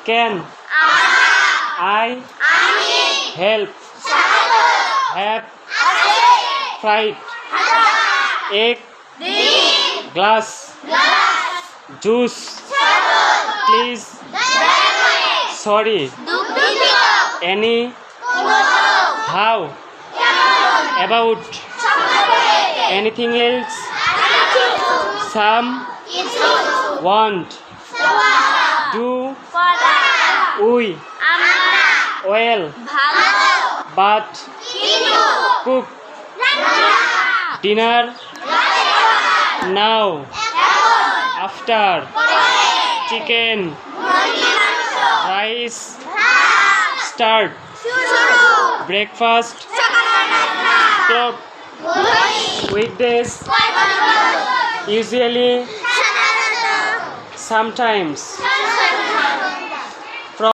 Can I help? Have fried egg, glass, juice, please, sorry, any, how, about, anything else, some, want, do, we, well, but, cook, dinner, now, after, chicken, rice, start, breakfast, clock, weekdays, usually, sometimes,